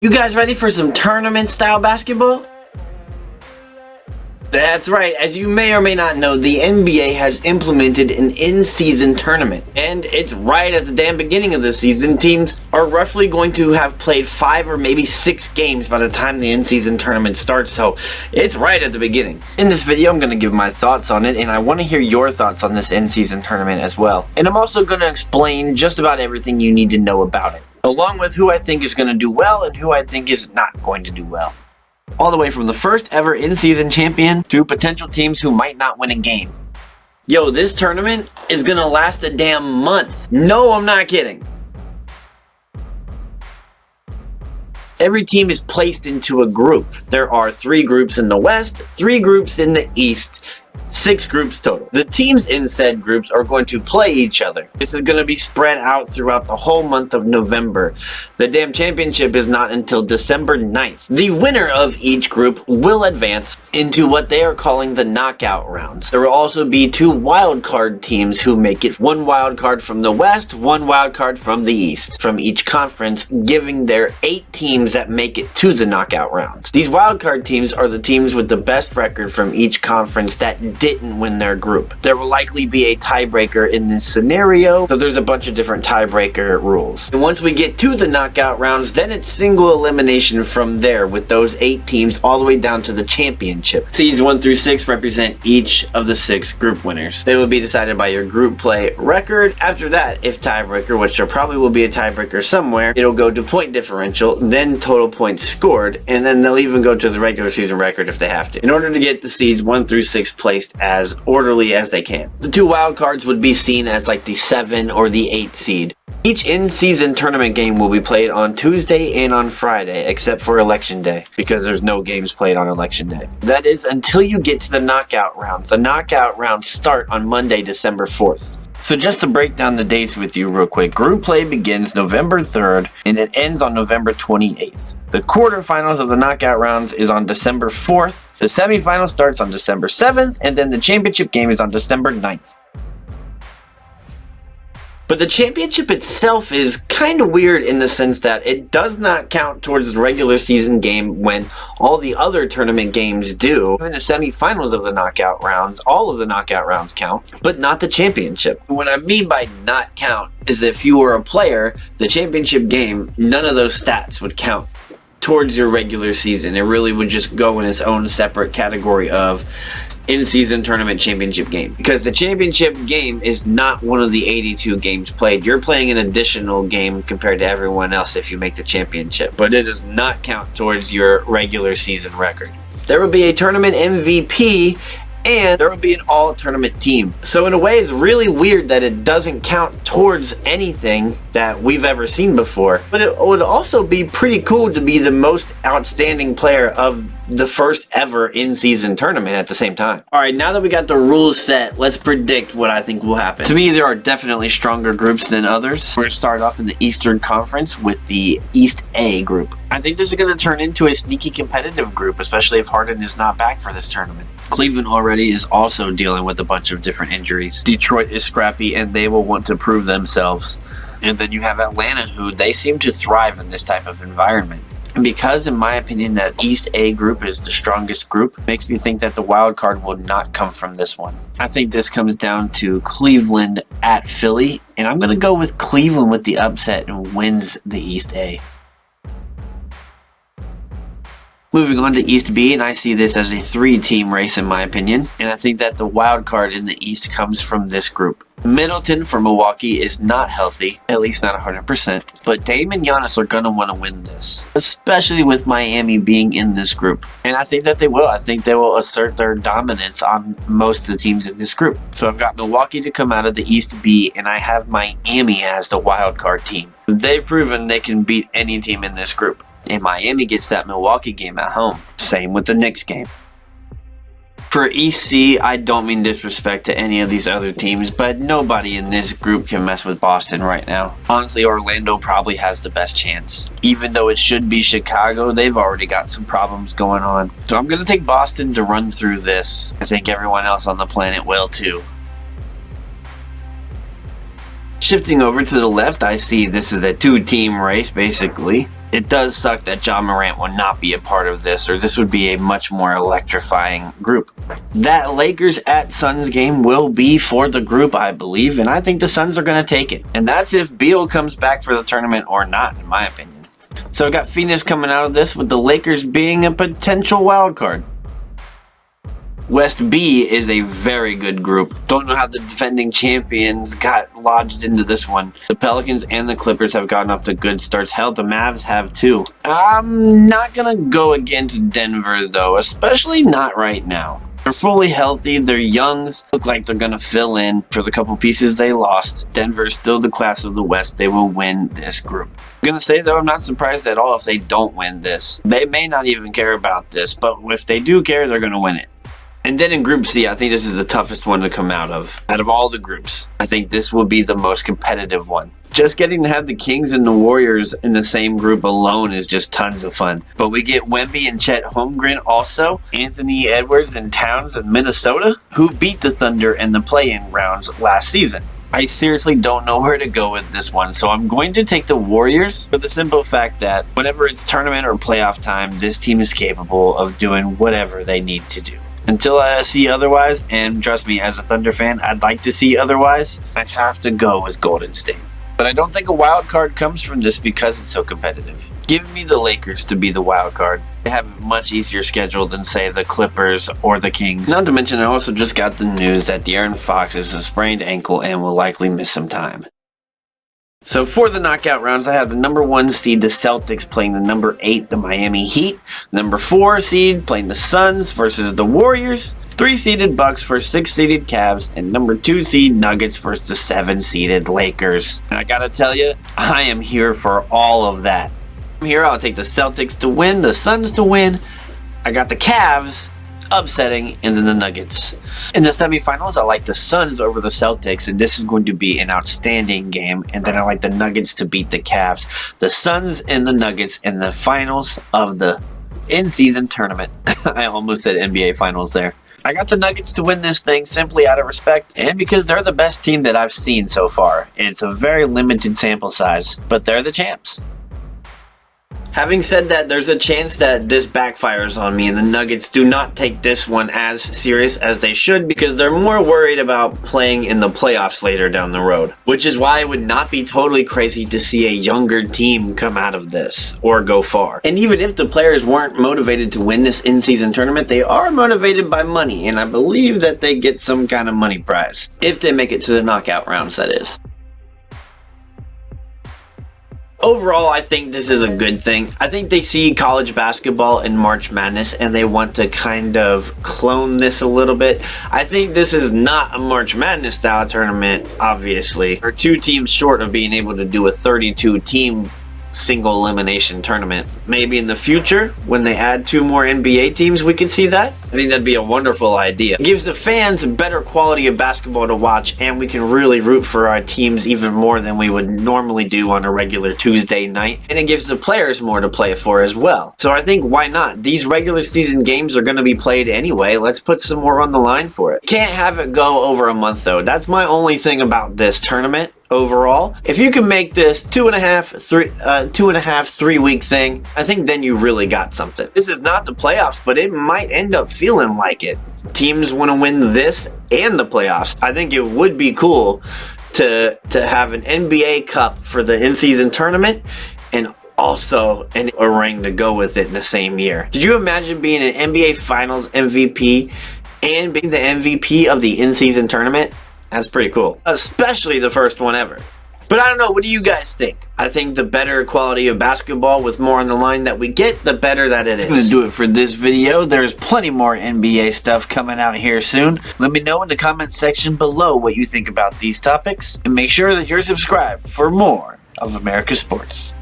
You guys ready for some tournament style basketball? That's right, as you may or may not know, the NBA has implemented an in-season tournament. And it's right at the damn beginning of the season. Teams are roughly going to have played 5 or maybe 6 games by the time the in-season tournament starts, so it's right at the beginning. In this video, I'm going to give my thoughts on it, and I want to hear your thoughts on this in-season tournament as well. And I'm also going to explain just about everything you need to know about it, along with who I think is going to do well and who I think is not going to do well. All the way from the first ever in-season champion to potential teams who might not win a game. Yo, this tournament is gonna last a damn month. No, I'm not kidding. Every team is placed into a group. There are 3 groups in the West, 3 groups in the East, 6 groups total. The teams in said groups are going to play each other. This is going to be spread out throughout the whole month of November. The damn championship is not until December 9th. The winner of each group will advance into what they are calling the knockout rounds. There will also be 2 wildcard teams who make it. 1 wildcard from the West, 1 wildcard from the East, from each conference, giving their 8 teams that make it to the knockout rounds. These wildcard teams are the teams with the best record from each conference that didn't win their group. There will likely be a tiebreaker in this scenario, so there's a bunch of different tiebreaker rules. And once we get to the knockout rounds, then it's single elimination from there with those 8 teams all the way down to the championship. Seeds 1 through 6 represent each of the 6 group winners. They will be decided by your group play record. After that, if tiebreaker, which there probably will be a tiebreaker somewhere, it'll go to point differential, then total points scored, and then they'll even go to the regular season record if they have to, in order to get the seeds 1 through 6 placed as orderly as they can. The 2 wild cards would be seen as like the 7 or the 8 seed. Each in-season tournament game will be played on Tuesday and on Friday, except for Election Day, because there's no games played on Election Day. That is until you get to the knockout rounds. The knockout rounds start on Monday, December 4th. So just to break down the dates with you real quick, group play begins November 3rd and it ends on November 28th. The quarterfinals of the knockout rounds is on December 4th. The semifinal starts on December 7th, and then the championship game is on December 9th. But the championship itself is kind of weird in the sense that it does not count towards the regular season game when all the other tournament games do. Even the semifinals of the knockout rounds, all of the knockout rounds count, but not the championship. What I mean by not count is if you were a player, the championship game, none of those stats would count towards your regular season. It really would just go in its own separate category of in-season tournament championship game, because the championship game is not one of the 82 games played. You're playing an additional game compared to everyone else if you make the championship, but it does not count towards your regular season record. There will be a tournament MVP and there will be an all-tournament team. So in a way, it's really weird that it doesn't count towards anything that we've ever seen before. But it would also be pretty cool to be the most outstanding player of the first ever in-season tournament at the same time. Alright, now that we got the rules set, let's predict what I think will happen. To me, there are definitely stronger groups than others. We're going to start off in the Eastern Conference with the East A group. I think this is going to turn into a sneaky competitive group, especially if Harden is not back for this tournament. Cleveland already is also dealing with a bunch of different injuries. Detroit is scrappy and they will want to prove themselves. And then you have Atlanta, who they seem to thrive in this type of environment. And because, in my opinion, that East A group is the strongest group, makes me think that the wild card will not come from this one. I think this comes down to Cleveland at Philly, and I'm going to go with Cleveland with the upset and wins the East A. Moving on to East B, and I see this as a 3-team race in my opinion, and I think that the wild card in the East comes from this group. Middleton for Milwaukee is not healthy, at least not 100%, but Dame and Giannis are going to want to win this, especially with Miami being in this group. And I think that they will. I think they will assert their dominance on most of the teams in this group. So I've got Milwaukee to come out of the East B, and I have Miami as the wild card team. They've proven they can beat any team in this group. And Miami gets that Milwaukee game at home. Same with the Knicks game. For East C, I don't mean disrespect to any of these other teams, but nobody in this group can mess with Boston right now. Honestly, Orlando probably has the best chance. Even though it should be Chicago, they've already got some problems going on. So I'm going to take Boston to run through this. I think everyone else on the planet will too. Shifting over to the left, I see this is a 2-team race, basically. It does suck that John Morant will not be a part of this, or this would be a much more electrifying group. That Lakers at Suns game will be for the group, I believe, and I think the Suns are going to take it. And that's if Beal comes back for the tournament or not, in my opinion. So I got Phoenix coming out of this with the Lakers being a potential wild card. West B is a very good group. Don't know how the defending champions got lodged into this one. The Pelicans and the Clippers have gotten off to good starts. Hell, the Mavs have too. I'm not gonna go against Denver though, especially not right now. They're fully healthy, their youngs look like they're gonna fill in for the couple pieces they lost. Denver is still the class of the West. They will win this group. I'm gonna say though, I'm not surprised at all if they don't win this. They may not even care about this, but if they do care, they're gonna win it. And then in Group C, I think this is the toughest one to come out of. Out of all the groups, I think this will be the most competitive one. Just getting to have the Kings and the Warriors in the same group alone is just tons of fun. But we get Wemby and Chet Holmgren also, Anthony Edwards and Towns in Minnesota, who beat the Thunder in the play-in rounds last season. I seriously don't know where to go with this one, so I'm going to take the Warriors for the simple fact that whenever it's tournament or playoff time, this team is capable of doing whatever they need to do. Until I see otherwise, and trust me, as a Thunder fan, I'd like to see otherwise, I have to go with Golden State. But I don't think a wild card comes from this because it's so competitive. Give me the Lakers to be the wild card. They have a much easier schedule than, say, the Clippers or the Kings. Not to mention, I also just got the news that De'Aaron Fox has a sprained ankle and will likely miss some time. So for the knockout rounds, I have the number 1 seed, the Celtics, playing the number 8, the Miami Heat. Number 4 seed playing the Suns versus the Warriors. 3-seeded Bucks versus 6-seeded Cavs. And number 2 seed Nuggets versus the 7-seeded Lakers. And I gotta tell you, I am here for all of that. I'm here, I'll take the Celtics to win, the Suns to win. I got the Cavs upsetting, and then the Nuggets. In the semifinals, I like the Suns over the Celtics, and this is going to be an outstanding game. And then I like the Nuggets to beat the Cavs. The Suns and the Nuggets in the finals of the in-season tournament. I almost said NBA finals there. I got the Nuggets to win this thing simply out of respect, and because they're the best team that I've seen so far. It's a very limited sample size, but they're the champs. Having said that, there's a chance that this backfires on me and the Nuggets do not take this one as serious as they should because they're more worried about playing in the playoffs later down the road. Which is why it would not be totally crazy to see a younger team come out of this or go far. And even if the players weren't motivated to win this in-season tournament, they are motivated by money, and I believe that they get some kind of money prize. If they make it to the knockout rounds, that is. Overall, I think this is a good thing. I think they see college basketball in March Madness and they want to kind of clone this a little bit. I think this is not a March Madness style tournament, obviously. They're 2 teams short of being able to do a 32-team single elimination tournament. Maybe in the future, when they add 2 more NBA teams, we could see that. I think that'd be a wonderful idea. It gives the fans a better quality of basketball to watch, and we can really root for our teams even more than we would normally do on a regular Tuesday night. And it gives the players more to play for as well. So I think, why not? These regular season games are going to be played anyway. Let's put some more on the line for it. Can't have it go over a month though. That's my only thing about this tournament. Overall, if you can make this 2.5-3 week thing, I think then you really got something. This is not the playoffs, but it might end up feeling like it. Teams want to win this and the playoffs. I think it would be cool to have an NBA Cup for the in-season tournament and also a ring to go with it in the same year. Did you imagine being an NBA Finals MVP and being the MVP of the in-season tournament? That's pretty cool, especially the first one ever. But I don't know, what do you guys think? I think the better quality of basketball with more on the line that we get, the better that it is. That's going to do it for this video. There's plenty more NBA stuff coming out here soon. Let me know in the comment section below what you think about these topics. And make sure that you're subscribed for more of America's Sports.